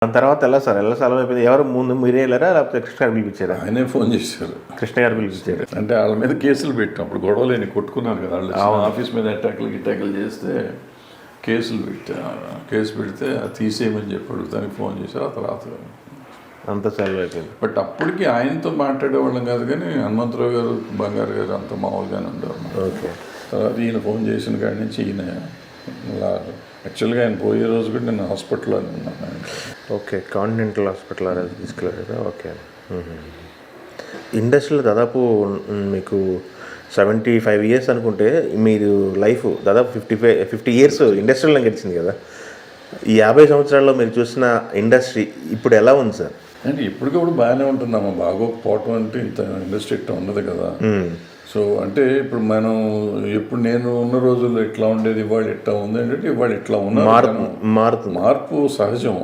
దాని తర్వాత ఎలా సార్ ఎలా సాల్వ్ అయిపోయింది? ఎవరు ముందు మీరే వెళ్ళారా లేకపోతే కృష్ణ గారు పిలిపించారా? ఆయనే ఫోన్ చేశారు. కృష్ణ గారు పిలిపించారు. అంటే వాళ్ళ మీద కేసులు పెట్టాం. అప్పుడు గొడవలేని కొట్టుకున్నారు కదా వాళ్ళు. ఆఫీస్ మీద అటాకులు చేస్తే కేసులు కేసు పెడితే అది తీసేయమని చెప్పి అడుగుతానికి ఫోన్ చేశారు. ఆ తర్వాత అంత సాల్వ్ అయిపోయింది. బట్ అప్పటికి ఆయనతో మాట్లాడేవాళ్ళం కాదు, కానీ హనుమంతరావు గారు, బంగారు గారు అంత మామూలుగానే ఉండేవారు. ఓకే. తర్వాత ఈయన ఫోన్ చేసిన కాడి నుంచి ఈయన యాక్చువల్గా ఆయన పోయే రోజు కూడా నేను హాస్పిటల్లోనే ఉన్నాను. ఓకే, కాంటినెంటల్ హాస్పిటల్ తీసుకెళ్ళారు. ఓకే. ఇండస్ట్రీలో దాదాపు మీకు 75 years అనుకుంటే మీరు లైఫ్ దాదాపు 50 years ఇండస్ట్రీలో గడిచింది కదా. ఈ 50 సంవత్సరాల్లో మీరు చూసిన ఇండస్ట్రీ ఇప్పుడు ఎలా ఉంది సార్? అంటే ఇప్పటికప్పుడు బాగానే ఉంటుందమ్మా. బాగోకపోవటం అంటే ఇంత ఇండస్ట్రీ ఇట్లా ఉండదు కదా. సో అంటే ఇప్పుడు మనం ఎప్పుడు నేను ఉన్న రోజుల్లో ఎట్లా ఉండేది, ఇవాళ ఎట్లా ఉంది అంటే ఇవాళ ఎట్లా ఉన్నా మార్పు మార్పు సహజం.